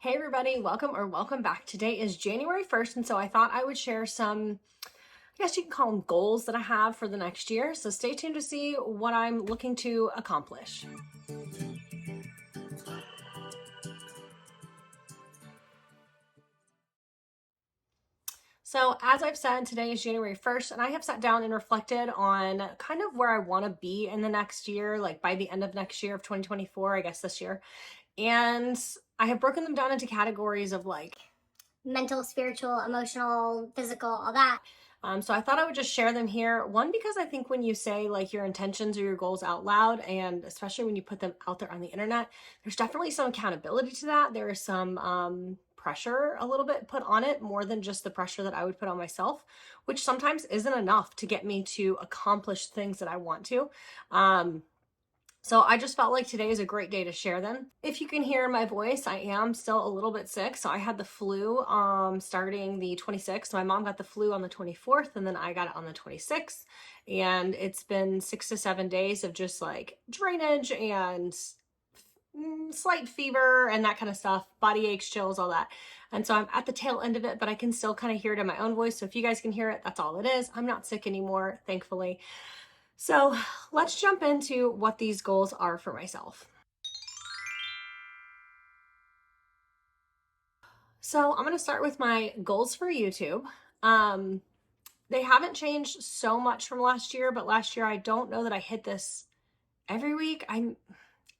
Hey everybody, welcome back. Today is January 1st, and so I thought I would share some, I guess you can call them goals that I have for the next year. So stay tuned to see what I'm looking to accomplish. So as I've said, today is January 1st, and I have sat down and reflected on kind of where I want to be in the next year, like by the end of next year of 2024, I guess this year. And I have broken them down into categories of like mental, spiritual, emotional, physical, all that. So I thought I would just share them here. One, because I think when you say like your intentions or your goals out loud, and especially when you put them out there on the internet, there's definitely some accountability to that. There is some pressure a little bit put on it, more than just the pressure that I would put on myself, which sometimes isn't enough to get me to accomplish things that I want to. So I just felt like today is a great day to share them. If you can hear my voice, I am still a little bit sick. So I had the flu starting the 26th. My mom got the flu on the 24th, and then I got it on the 26th. And it's been 6 to 7 days of just like drainage and slight fever and that kind of stuff, body aches, chills, all that. And so I'm at the tail end of it, but I can still kind of hear it in my own voice. So if you guys can hear it, that's all it is. I'm not sick anymore, thankfully. So let's jump into what these goals are for myself. So I'm going to start with my goals for YouTube. They haven't changed so much from last year, but last year I don't know that I hit this every week. I'd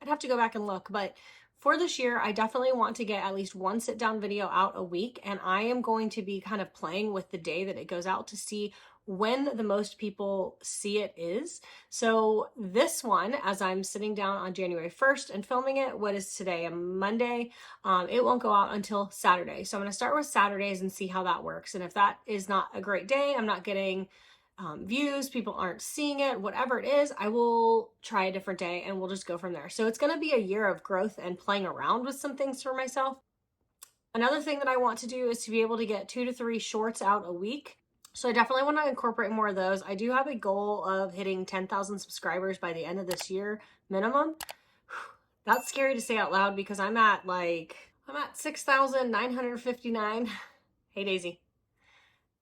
have to go back and look, but for this year, I definitely want to get at least one sit down video out a week, and I am going to be kind of playing with the day that it goes out to see when the most people see it is. So this one, as I'm sitting down on January 1st and filming it, what is today, a Monday, it won't go out until Saturday. So I'm going to start with Saturdays and see how that works. And if that is not a great day, I'm not getting views, people aren't seeing it, whatever it is, I will try a different day and we'll just go from there. So it's going to be a year of growth and playing around with some things for myself. Another thing that I want to do is to be able to get 2 to 3 shorts out a week. So I definitely want to incorporate more of those. I do have a goal of hitting 10,000 subscribers by the end of this year minimum. That's scary to say out loud because I'm at 6,959. Hey Daisy.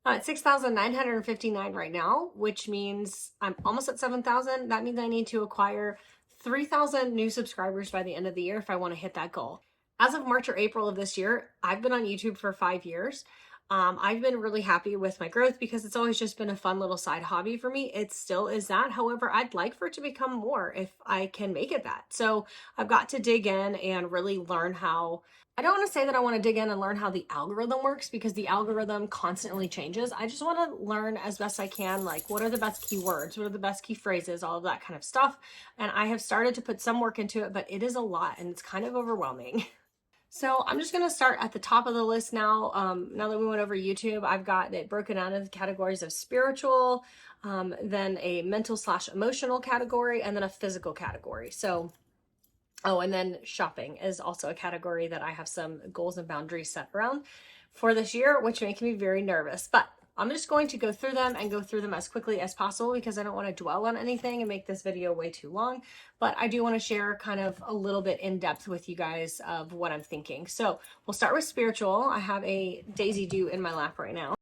At 6,959 right now, which means I'm almost at 7,000. That means I need to acquire 3,000 new subscribers by the end of the year if I want to hit that goal. As of March or April of this year, I've been on YouTube for 5 years. I've been really happy with my growth because it's always just been a fun little side hobby for me. It still is that. However, I'd like for it to become more if I can make it that. So I've got to dig in and really learn how. I don't want to say that I want to dig in and learn how the algorithm works because the algorithm constantly changes. I just want to learn as best I can, like what are the best keywords, what are the best key phrases, all of that kind of stuff. And I have started to put some work into it, but it is a lot and it's kind of overwhelming. So I'm just going to start at the top of the list now. Now that we went over YouTube, I've got it broken down into categories of spiritual, then a mental/emotional category, and then a physical category. So, oh, and then shopping is also a category that I have some goals and boundaries set around for this year, which make me very nervous. But I'm just going to go through them and go through them as quickly as possible because I don't want to dwell on anything and make this video way too long. But I do want to share kind of a little bit in depth with you guys of what I'm thinking. So we'll start with spiritual. I have a Daisy Dew in my lap right now.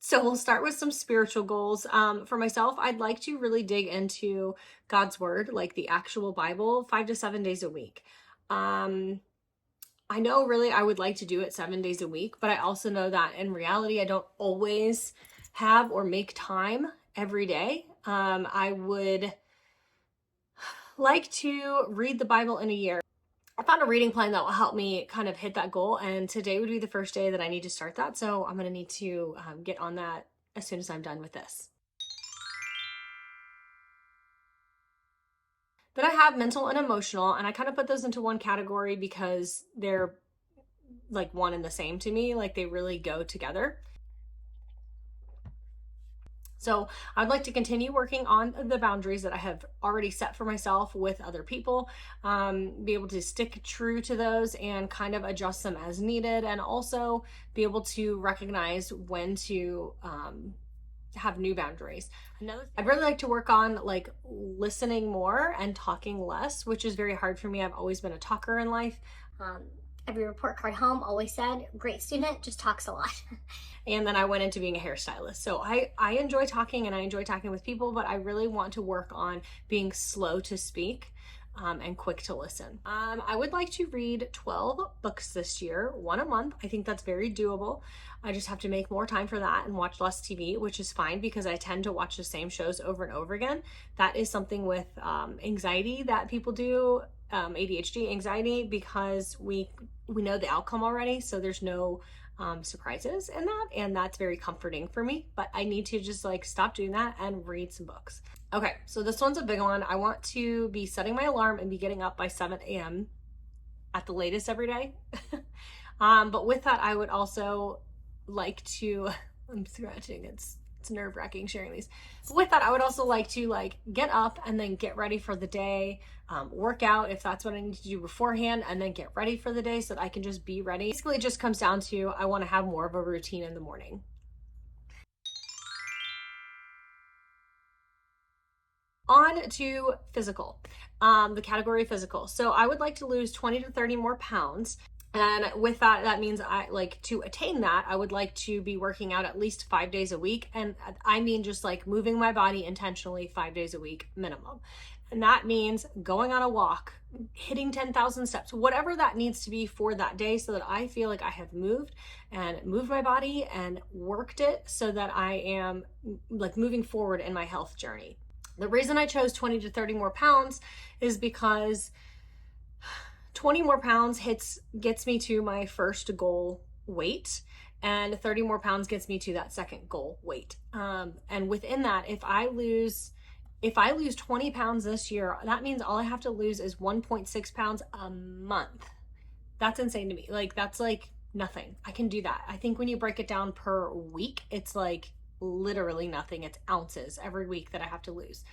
So we'll start with some spiritual goals. For myself, I'd like to really dig into God's word, like the actual Bible, 5 to 7 days a week. I know really I would like to do it 7 days a week, but I also know that in reality, I don't always have or make time every day. I would like to read the Bible in a year. I found a reading plan that will help me kind of hit that goal, and today would be the first day that I need to start that. So I'm going to need to get on that as soon as I'm done with this. Then I have mental and emotional, and I kind of put those into one category because they're like one and the same to me, like they really go together. So I'd like to continue working on the boundaries that I have already set for myself with other people, be able to stick true to those and kind of adjust them as needed, and also be able to recognize when to have new boundaries. I'd really like to work on like listening more and talking less, which is very hard for me. I've always been a talker in life. Every report card home always said, great student, just talks a lot. And then I went into being a hairstylist. So I enjoy talking and I enjoy talking with people, but I really want to work on being slow to speak and quick to listen. I would like to read 12 books this year, one a month. I think that's very doable. I just have to make more time for that and watch less TV, which is fine because I tend to watch the same shows over and over again. That is something with anxiety that people do, ADHD anxiety, because we know the outcome already. So there's no surprises in that, and that's very comforting for me. But I need to just like stop doing that and read some books. Okay, so this one's a big one. I want to be setting my alarm and be getting up by 7 a.m. at the latest every day. But with that, I would also like to, I'm scratching, it's nerve-wracking sharing these. But with that, I would also like to like get up and then get ready for the day, work out if that's what I need to do beforehand, and then get ready for the day so that I can just be ready. Basically, it just comes down to I want to have more of a routine in the morning. On to physical, the category physical. So I would like to lose 20 to 30 more pounds. And with that, that means I like to attain that. I would like to be working out at least 5 days a week. And I mean, just like moving my body intentionally 5 days a week minimum. And that means going on a walk, hitting 10,000 steps, whatever that needs to be for that day, so that I feel like I have moved my body and worked it so that I am like moving forward in my health journey. The reason I chose 20 to 30 more pounds is because 20 more pounds gets me to my first goal weight, and 30 more pounds gets me to that second goal weight. And within that, if I lose 20 pounds this year, that means all I have to lose is 1.6 pounds a month. That's insane to me. Like, that's like nothing. I can do that. I think when you break it down per week, it's like literally nothing. It's ounces every week that I have to lose.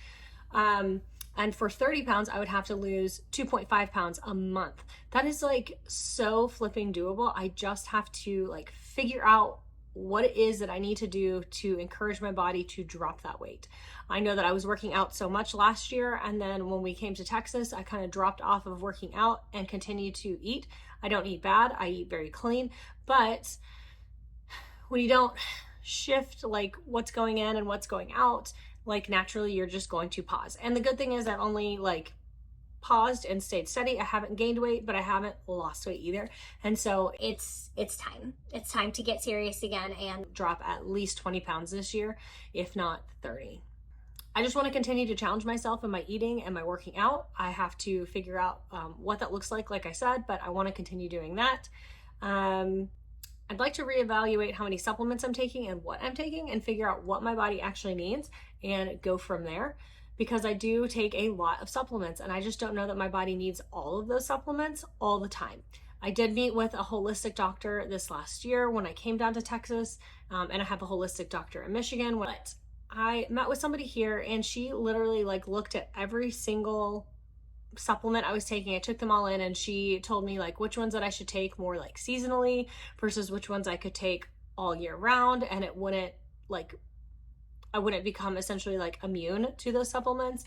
And for 30 pounds, I would have to lose 2.5 pounds a month. That is like so flipping doable. I just have to like figure out what it is that I need to do to encourage my body to drop that weight. I know that I was working out so much last year, and then when we came to Texas, I kind of dropped off of working out and continued to eat. I don't eat bad, I eat very clean, but when you don't shift like what's going in and what's going out, like naturally you're just going to pause. And the good thing is I've only like paused and stayed steady. I haven't gained weight, but I haven't lost weight either. And so it's time to get serious again and drop at least 20 pounds this year, if not 30. I just want to continue to challenge myself in my eating and my working out. I have to figure out what that looks like I said, but I want to continue doing that. I'd like to reevaluate how many supplements I'm taking and what I'm taking, and figure out what my body actually needs and go from there, because I do take a lot of supplements and I just don't know that my body needs all of those supplements all the time. I did meet with a holistic doctor this last year when I came down to Texas, and I have a holistic doctor in Michigan. But I met with somebody here and she literally like looked at every single supplement I was taking. I took them all in, and she told me like which ones that I should take more like seasonally versus which ones I could take all year round, and it wouldn't like I wouldn't become essentially like immune to those supplements.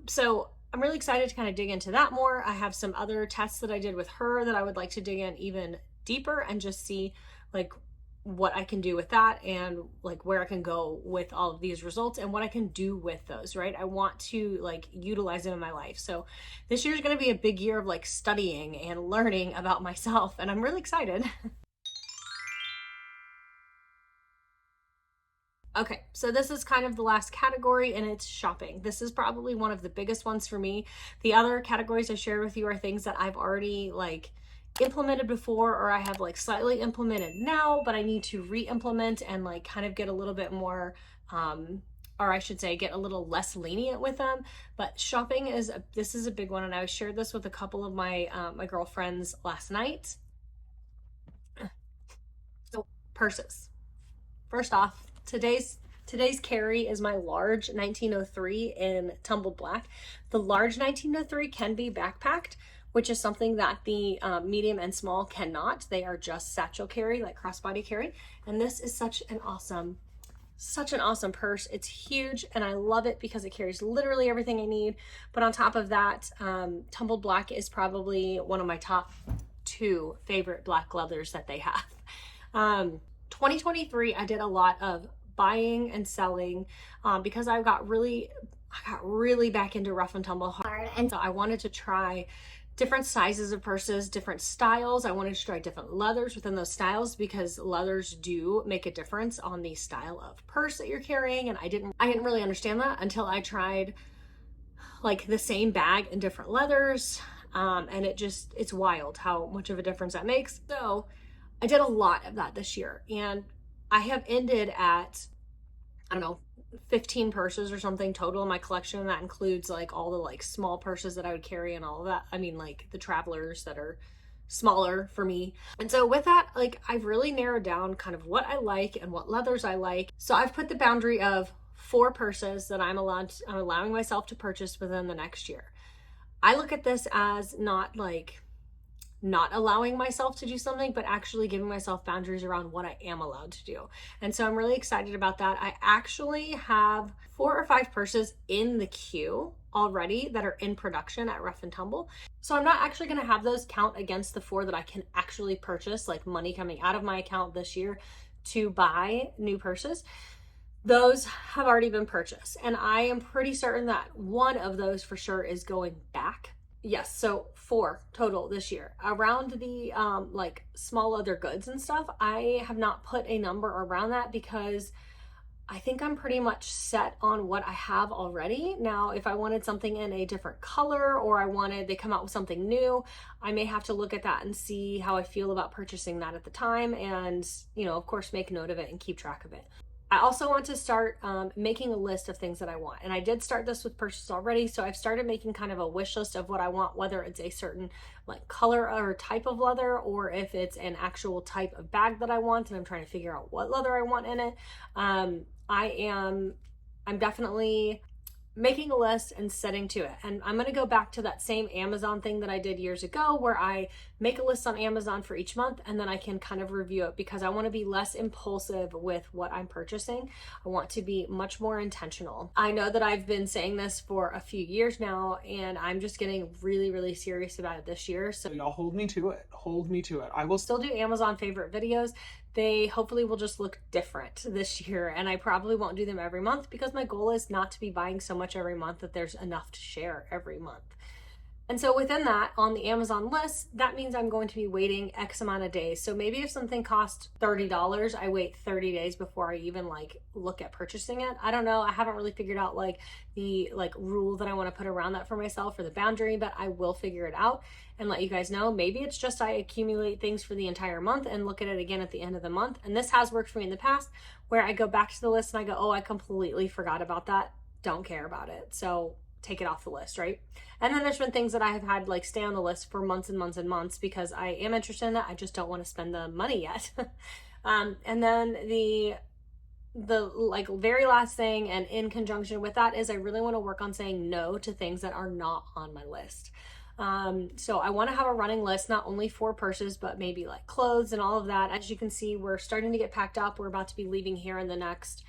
So I'm really excited to kind of dig into that more. I have some other tests that I did with her that I would like to dig in even deeper and just see like what I can do with that, and like where I can go with all of these results and what I can do with those, right? I want to like utilize them in my life. So this year is going to be a big year of like studying and learning about myself, and I'm really excited. Okay, so this is kind of the last category, and it's shopping. This is probably one of the biggest ones for me. The other categories I shared with you are things that I've already like implemented before, or I have like slightly implemented now, but I need to re-implement and like kind of get a little bit more, or I should say get a little less lenient with them. But shopping this is a big one, and I shared this with a couple of my my girlfriends last night. So purses. First off, today's carry is my large 1903 in tumbled black. The large 1903 can be backpacked, which is something that the medium and small cannot. They are just satchel carry, like crossbody carry. And this is such an awesome such an awesome purse. It's huge and I love it because it carries literally everything I need. But on top of that, Tumbled Black is probably one of my top 2 favorite black leathers that they have. 2023, I did a lot of buying and selling because I got really back into rough and tumble hard. And so I wanted to try different sizes of purses, different styles. I wanted to try different leathers within those styles because leathers do make a difference on the style of purse that you're carrying. And I didn't really understand that until I tried like the same bag in different leathers. And it's wild how much of a difference that makes. So I did a lot of that this year, and I have ended at, I don't know, 15 purses or something total in my collection. That includes like all the like small purses that I would carry and all of that. I mean, like the travelers that are smaller for me. And so with that, like I've really narrowed down kind of what I like and what leathers I like. So I've put the boundary of 4 purses that I'm allowing myself to purchase within the next year. I look at this as not allowing myself to do something, but actually giving myself boundaries around what I am allowed to do. And so I'm really excited about that. I actually have 4 or 5 purses in the queue already that are in production at Rough and Tumble. So I'm not actually going to have those count against the 4 that I can actually purchase, like money coming out of my account this year to buy new purses. Those have already been purchased, and I am pretty certain that one of those for sure is going back. Yes, so 4 total this year. Around the like small other goods and stuff, I have not put a number around that because I think I'm pretty much set on what I have already. Now, if I wanted something in a different color or they come out with something new, I may have to look at that and see how I feel about purchasing that at the time and, you know, of course, make note of it and keep track of it. I also want to start making a list of things that I want. And I did start this with purses already. So I've started making kind of a wish list of what I want, whether it's a certain like color or type of leather, or if it's an actual type of bag that I want. And I'm trying to figure out what leather I want in it. I'm definitely making a list and setting to it. And I'm going to go back to that same Amazon thing that I did years ago where I make a list on Amazon for each month and then I can kind of review it because I want to be less impulsive with what I'm purchasing. I want to be much more intentional. I know that I've been saying this for a few years now and I'm just getting really, really serious about it this year. So y'all hold me to it. Hold me to it. I will still do Amazon favorite videos. They hopefully will just look different this year, and I probably won't do them every month because my goal is not to be buying so much every month that there's enough to share every month. And so within that, on the Amazon list, that means I'm going to be waiting X amount of days. So maybe if something costs $30, I wait 30 days before I even like look at purchasing it. I don't know. I haven't really figured out like the rule that I want to put around that for myself or the boundary, but I will figure it out and let you guys know. Maybe it's just I accumulate things for the entire month and look at it again at the end of the month. And this has worked for me in the past where I go back to the list and I go, oh, I completely forgot about that. Don't care about it. So take it off the list, right? And then there's been things that I have had like stay on the list for months and months and months because I am interested in that. I just don't want to spend the money yet. And then the like very last thing, and in conjunction with that, is I really want to work on saying no to things that are not on my list. So I want to have a running list, not only for purses, but maybe like clothes and all of that. As you can see, we're starting to get packed up. We're about to be leaving here in the next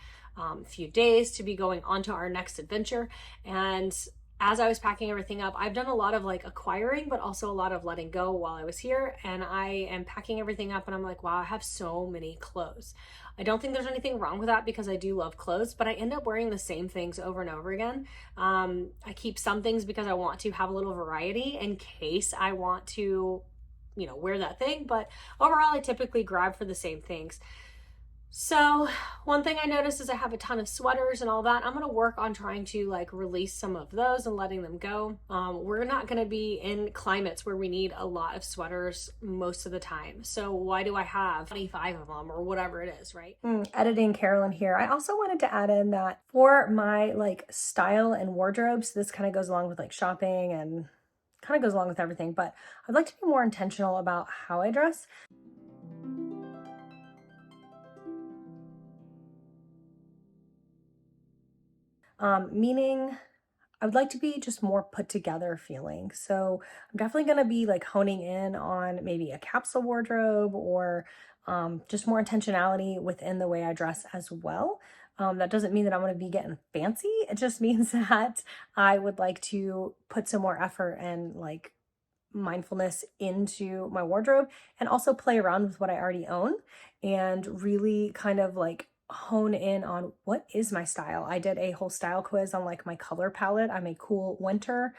few days to be going on to our next adventure. And as I was packing everything up, I've done a lot of like acquiring, but also a lot of letting go while I was here. And I am packing everything up and I'm like, wow, I have so many clothes. I don't think there's anything wrong with that because I do love clothes, but I end up wearing the same things over and over again. I keep some things because I want to have a little variety in case I want to, you know, wear that thing. But overall, I typically grab for the same things. So one thing I noticed is I have a ton of sweaters and all that. I'm going to work on trying to like release some of those and letting them go. We're not going to be in climates where we need a lot of sweaters most of the time. So why do I have 25 of them or whatever it is, right? Editing Carolyn here. I also wanted to add in that for my like style and wardrobes, this kind of goes along with like shopping and kind of goes along with everything, but I'd like to be more intentional about how I dress. Meaning I would like to be just more put together feeling. So I'm definitely going to be like honing in on maybe a capsule wardrobe or just more intentionality within the way I dress as well. That doesn't mean that I'm going to be getting fancy. It just means that I would like to put some more effort and like mindfulness into my wardrobe, and also play around with what I already own and really kind of like hone in on what is my style. I did a whole style quiz on like my color palette. I'm a cool winter.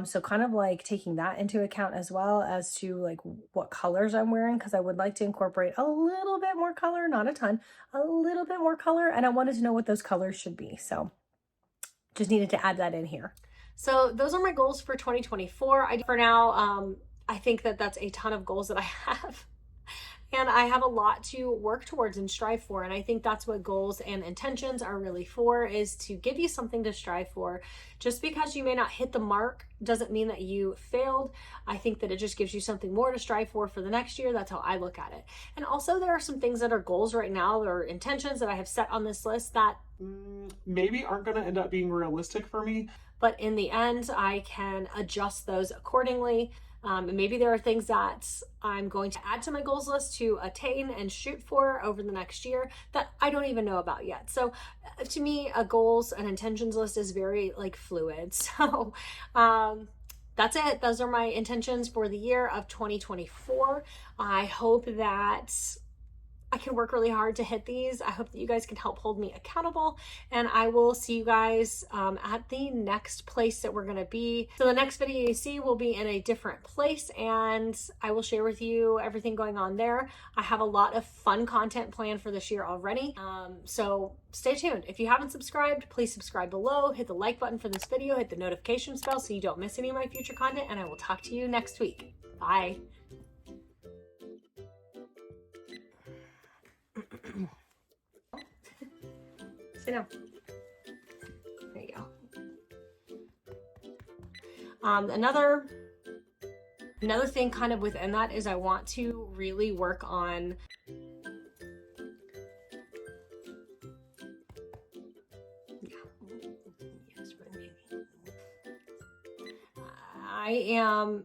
So kind of like taking that into account as well as to like what colors I'm wearing, because I would like to incorporate a little bit more color, not a ton, a little bit more color. And I wanted to know what those colors should be. So just needed to add that in here. So those are my goals for 2024. For now, I think that that's a ton of goals that I have. And I have a lot to work towards and strive for. And I think that's what goals and intentions are really for, is to give you something to strive for. Just because you may not hit the mark doesn't mean that you failed. I think that it just gives you something more to strive for the next year. That's how I look at it. And also there are some things that are goals right now, or intentions that I have set on this list that maybe aren't going to end up being realistic for me. But in the end, I can adjust those accordingly. And maybe there are things that I'm going to add to my goals list to attain and shoot for over the next year that I don't even know about yet. So to me, a goals and intentions list is very like fluid. So that's it. Those are my intentions for the year of 2024. I hope that I can work really hard to hit these. I hope that you guys can help hold me accountable, and I will see you guys at the next place that we're going to be. So the next video you see will be in a different place, and I will share with you everything going on there. I have a lot of fun content planned for this year already. So stay tuned. If you haven't subscribed, please subscribe below, hit the like button for this video, hit the notifications bell so you don't miss any of my future content, and I will talk to you next week. Bye. Sit down. There you go. Another thing kind of within that is I want to really work on I am